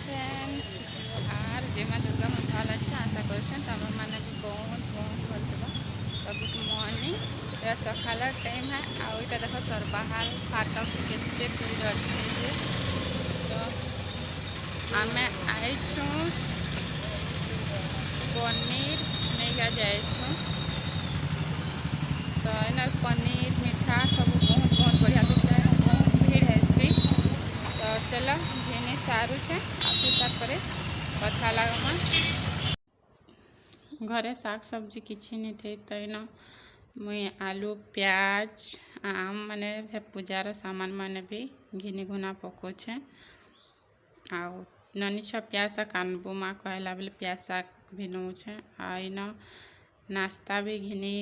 Friends जुहार जे माँ दुर्गा मैं भल अच्छे आशा कर मैंने भी बहुत बहुत भल थोड़ा तो गुड मॉर्निंग या सकाल टाइम है आउ इटा देख सरबाहाल फाटक केते भीड़ अच्छे तो आम आईचु पनीर नहीं जाइछुँ तो इन पनीर मीठा सब बहुत बहुत बढ़िया से बहुत भीड़ है तो चलो घिनी सारू छे फिर कथा लगमा घरे साग सब्जी किसी नहीं थे तो इन मुई आलू प्याज आम माने पूजार सामान माने भी घिनी घुना पकोछे आउ ननी छ प्याज शाग कानबू माँ कहला बोले प्याज शाग भी नौछे आ इन नाश्ता भी घिनी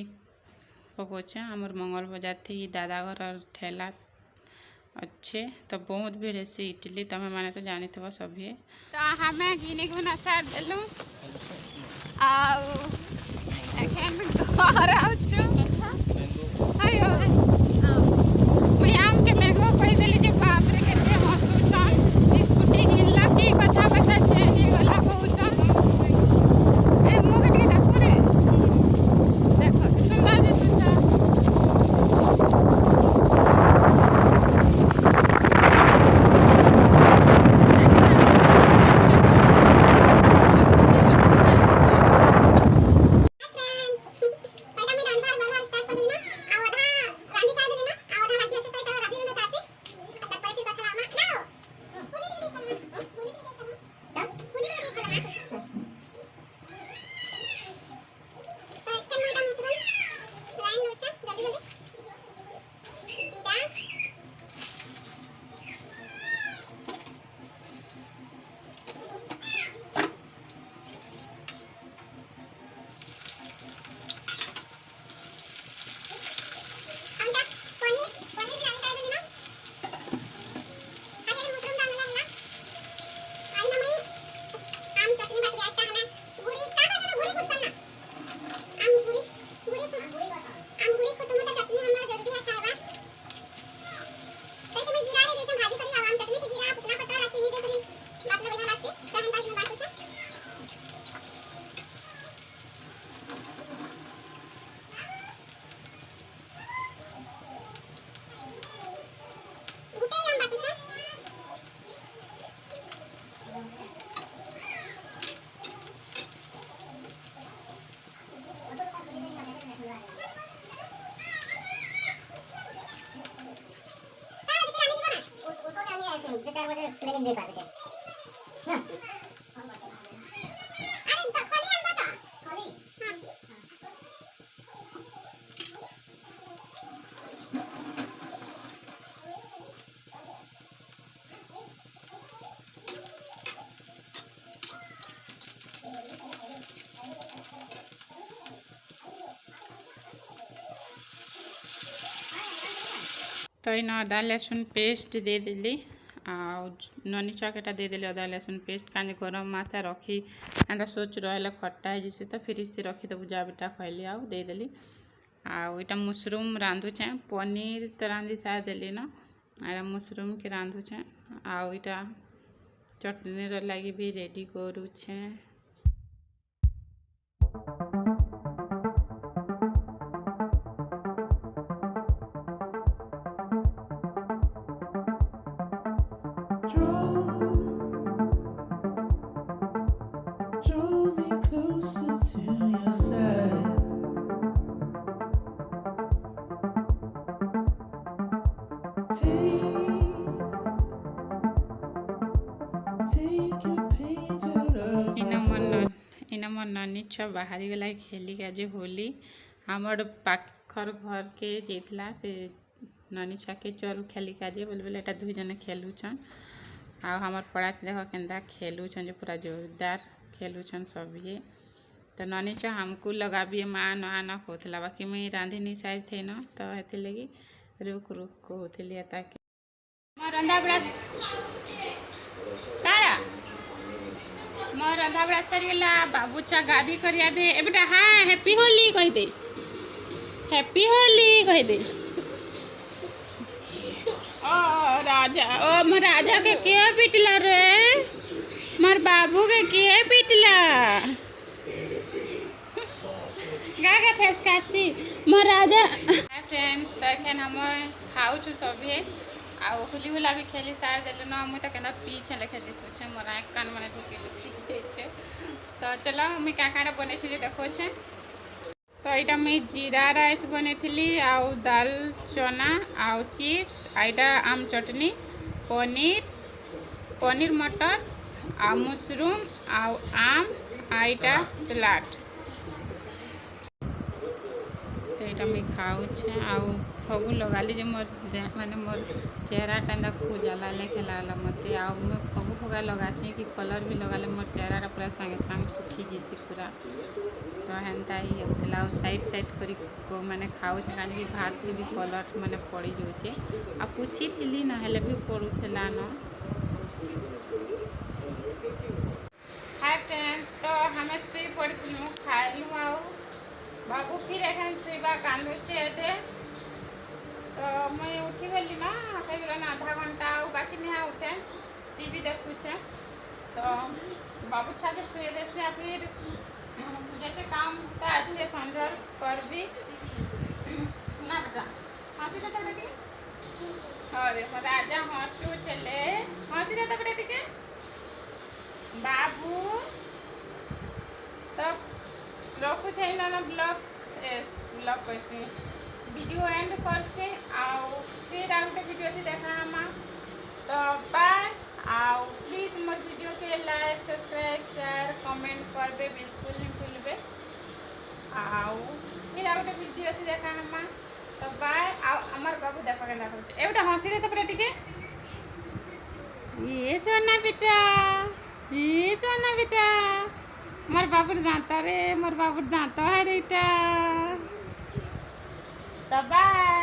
पकोछे आमर मंगल बजार थी दादा घर ठेला अच्छे तो बहुत भीड़ से इडली तमें मैंने तो जानी थे सभी तो हमें घिनी घुना सार देलु घर आउछु आयो मुई आम के मेघो कहि देली जे बाप रे केते हसुछन स्कूटी किनला की कथा बता चेनी गला कहउछन ए मोगे टिके देखो रे देखो सुंदर दिसुछा तो इन अदा लहसुन पेस्ट दे देली ननी चकेटा दे देली अदा लहसुन पेस्ट कानी गरम मसा रखी एंता सोच रहा खट्टा है जिसे तो फ्रिज से रखी देबू जा बेटा कहली आउ दे देली आटा मशरूम रांधुचे पनीर तो रांधि सार देली न आ मशरूम के रांधुचे आटा चटनी लगी भी रेडी करुचे Draw me closer to your side. Take your pains out of my soul. इन मोर ननी छ बाहरी गला खेली का जे होली हमर पाखर घर के जेथला से ननी छ के चल खेली का जे बोले बोले एटा दुई जने खेलुछन आ हमर पड़ा देखो केंदा खेलुछन जे पूरा जोरदार खेलुछन सब ये तो ननी छ हमको लगाबी माँ ना कहला बाकी मुई रांधि नहीं सारी थे न तो हेती लगी रुक रुक कहली ताकि मोर रंधा बड़ा कारा मोर रंधा बड़ा सरीगला बाबू छा गादी करिया दे ए बेटा हाँ हैप्पी होली कह दे हैप्पी होली कह दे ओ राजा के क्या पिटला रे आगे फेस कासी महाराजा। हाय फ्रेंड्स, तो एखन हम खाऊ छु सभी आ होली वाला भी खेली सार देले न मुई तो केना पीछे लेखे दिसु छे मोर आँख कान माने ढुकी लुकी छे। तो चलो मुई का काटा बने छी देखो छे। तो यहाँ मुई जीरा राइस बनेथिली आउ दाल चना आउ चिप्स आईटा आम चटनी पनीर मटर आ मशरूम आउ आम आईटा सलाड। तो यहाँ मुई खाऊ छे आउ फगु लगाली जे मोर माने मोर चेहरा टाइम खुजला लेखे लागला मते आउ मैं फगु फगा लगासी कि कलर भी लगाले मोर चेहरा पूरा संगे संग सुखी जैसी पूरा। तो हेन्ता ही होता साइड करी को मैंने खाऊ कि भात भी कलर मैंने पड़ी जाऊे आ पूछी थी ना हेले भी पड़ूला न। हाय फ्रेंड्स, तो हमें शुई पड़ू खाइलु आउ बाबू फिर एखन शुईबा कांदुचे एते। तो मुई उठी गली ना आधा घंटा बाकी नहीं उठे टीवी देखुचे। तो बाबू छाके शुए देसे फिर जैसे काम होता अच्छे संजर कर भी ना बेटा हंसी देता बेटी। अरे राजा हंसू चले हंसी देता बेटा टिके बाबू। तो रखु छे ना ब्लॉग कैसे वीडियो एंड कर से आउ फिर आउ वीडियो थी देखा हम। तो बाय आउ प्लीज मोर वीडियो के लाइक सब्सक्राइब शेयर कमेंट करबे बिल्कुल नहीं भूलबे। आउ फिर आउ वीडियो थी देखा हम। तो बाय आउ अमर बाबू देखो के देखो एटा हंसी रे तो पूरा टिके ये सोना बेटा मोर बाबू जाता रे मोर बाबू जाता है रेटा। तो बाय।